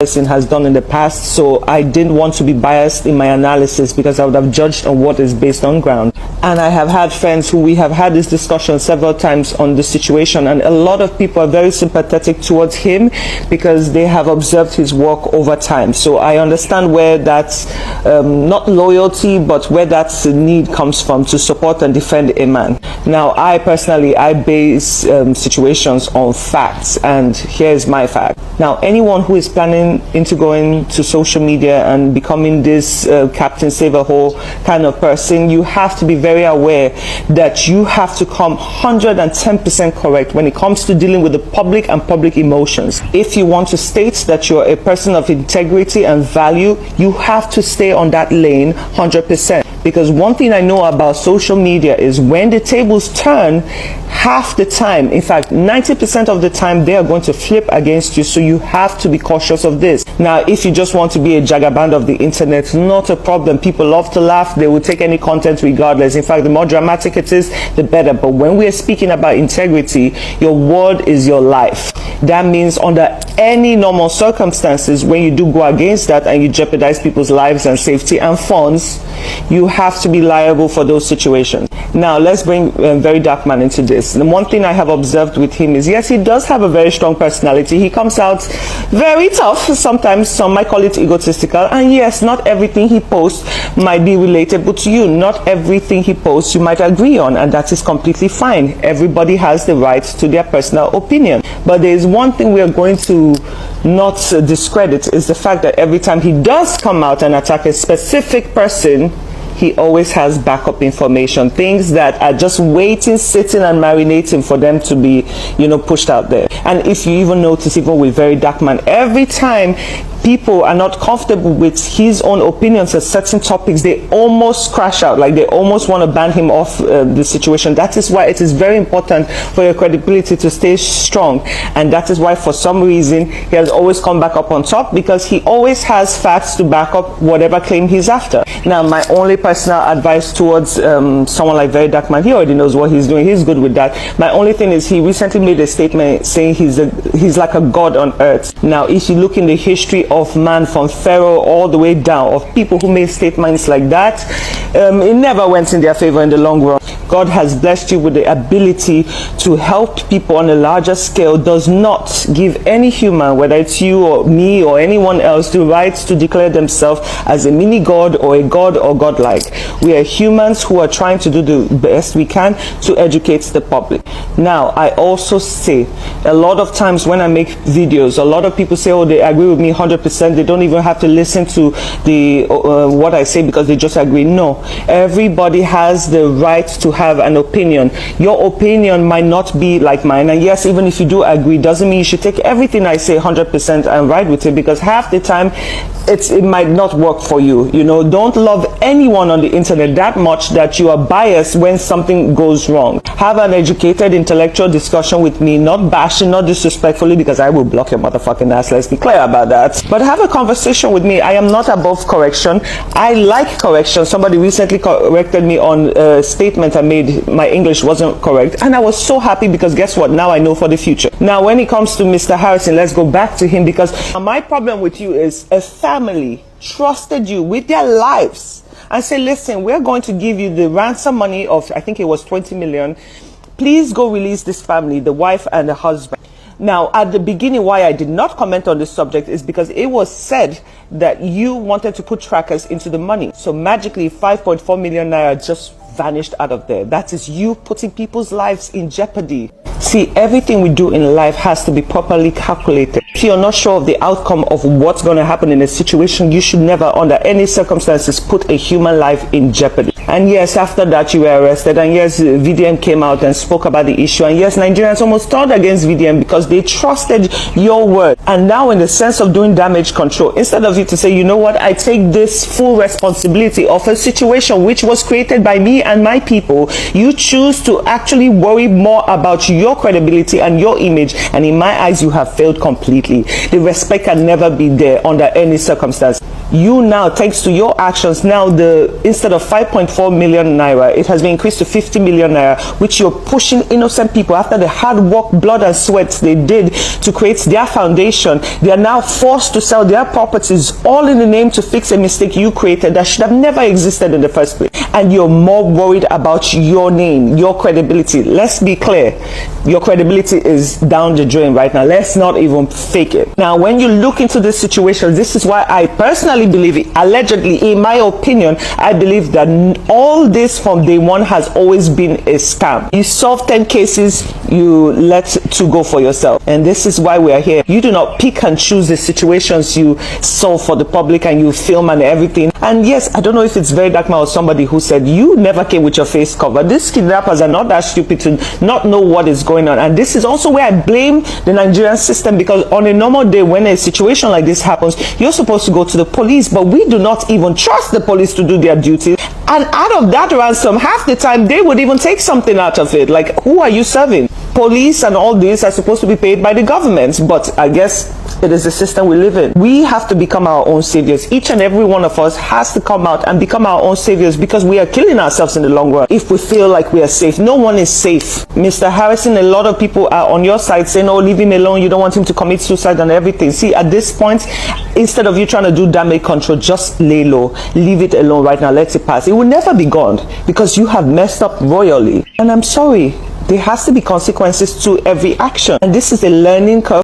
person has done in the past, so I didn't want to be biased in my analysis because I would have judged on what is based on ground. And I have had friends who we have had this discussion several times on the situation, and a lot of people are very sympathetic towards him because they have observed his work over time. So I understand where that's not loyalty, but where that need comes from to support and defend a man. Now, I personally, I base situations on facts, and here's my fact. Now, anyone who is planning into going to social media and becoming this Captain Save-A-Hole kind of person, you have to be very aware that you have to come 110% correct when it comes to dealing with the public and public emotions. If you want to state that you're a person of integrity and value, you have to stay on that lane 100%. Because one thing I know about social media is when the tables turn, half the time, in fact 90% of the time, they are going to flip against you. So you have to be cautious of this. Now, if you just want to be a jagaband of the internet, not a problem. People love to laugh. They will take any content regardless. In fact, the more dramatic it is, the better. But when we are speaking about integrity, your word is your life. That means under any normal circumstances, when you do go against that and you jeopardize people's lives and safety and funds, you have to be liable for those situations. Now, let's bring Very Dark Man into this. The one thing I have observed with him is, yes, he does have a very strong personality. He comes out very tough. Sometimes some might call it egotistical. And yes, not everything he posts might be relatable to you. Not everything he posts you might agree on, and that is completely fine. Everybody has the right to their personal opinion. But there is one thing we are going to not discredit, is the fact that every time he does come out and attack a specific person, he always has backup information, things that are just waiting, sitting and marinating for them to be, pushed out there. And if you even notice, even with Very Dark Man, every time people are not comfortable with his own opinions on certain topics, they almost crash out, like they almost want to ban him off the situation. That is why it is very important for your credibility to stay strong, and that is why for some reason he has always come back up on top, because he always has facts to back up whatever claim he's after. Now, my only personal advice towards someone like Very Dark Man, he already knows what he's doing, he's good with that. My only thing is, he recently made a statement saying he's like a god on earth. Now, if you look in the history of man, from Pharaoh all the way down, of people who made statements like that, it never went in their favor in the long run. God has blessed you with the ability to help people on a larger scale. Does not give any human, whether it's you or me or anyone else, the right to declare themselves as a mini god or a god or godlike. We are humans who are trying to do the best we can to educate the public. Now, I also say, a lot of times when I make videos, a lot of people say, oh, they agree with me 100%. They don't even have to listen to the what I say because they just agree. No, everybody has the right to have an opinion. Your opinion might not be like mine, and yes, even if you do agree, doesn't mean you should take everything I say 100% and ride with it, because half the time it might not work for you. Don't love anyone on the internet that much that you are biased when something goes wrong. Have an educated, intellectual discussion with me, not bashing, not disrespectfully, because I will block your motherfucking ass. Let's be clear about that. But have a conversation with me. I am not above correction. I like correction. Somebody recently corrected me on a statement I made. My English wasn't correct, and I was so happy, because guess what? Now I know for the future. Now, when it comes to Mr. Harrison, let's go back to him, because my problem with you is a family trusted you with their lives and say, listen, we're going to give you the ransom money of, I think it was 20 million. Please go release this family, the wife and the husband. Now, at the beginning, why I did not comment on this subject is because it was said that you wanted to put trackers into the money. So magically, 5.4 million naira just vanished out of there. That is you putting people's lives in jeopardy. See, everything we do in life has to be properly calculated. If you're not sure of the outcome of what's going to happen in a situation, you should never, under any circumstances, put a human life in jeopardy. And yes, after that you were arrested, and yes, VDM came out and spoke about the issue, and yes, Nigerians almost turned against VDM because they trusted your word. And now, in the sense of doing damage control, instead of you to say, you know what, I take this full responsibility of a situation which was created by me and my people, you choose to actually worry more about your credibility and your image, and in my eyes, you have failed completely. The respect can never be there under any circumstance. You now, thanks to your actions, now instead of 5.4 million naira, it has been increased to 50 million naira, which you're pushing innocent people after the hard work, blood and sweat they did to create their foundation. They are now forced to sell their properties, all in the name to fix a mistake you created that should have never existed in the first place. And you're more worried about your name, your credibility. Let's be clear, your credibility is down the drain right now. Let's not even fake it. Now, when you look into this situation, this is why I personally believe, allegedly, in my opinion, I believe that all this from day one has always been a scam. You solve 10 cases, you let 2 go for yourself. And this is why we are here. You do not pick and choose the situations you solve for the public and you film and everything. And yes, I don't know if it's Very Dark Man or somebody who said you never came with your face covered. These kidnappers are not that stupid to not know what is going on. And this is also where I blame the Nigerian system, because on a normal day when a situation like this happens, you're supposed to go to the police, but we do not even trust the police to do their duty. And out of that ransom, half the time they would even take something out of it. Like, who are you serving? Police and all this are supposed to be paid by the government, but I guess it is the system we live in. We have to become our own saviors. Each and every one of us has to come out and become our own saviors, because we are killing ourselves in the long run if we feel like we are safe. No one is safe. Mr. Harrison, a lot of people are on your side saying, oh, leave him alone, you don't want him to commit suicide and everything. See, at this point, instead of you trying to do damage control, just lay low, leave it alone right now, let it pass. It will never be gone, because you have messed up royally. And I'm sorry, there has to be consequences to every action, and this is a learning curve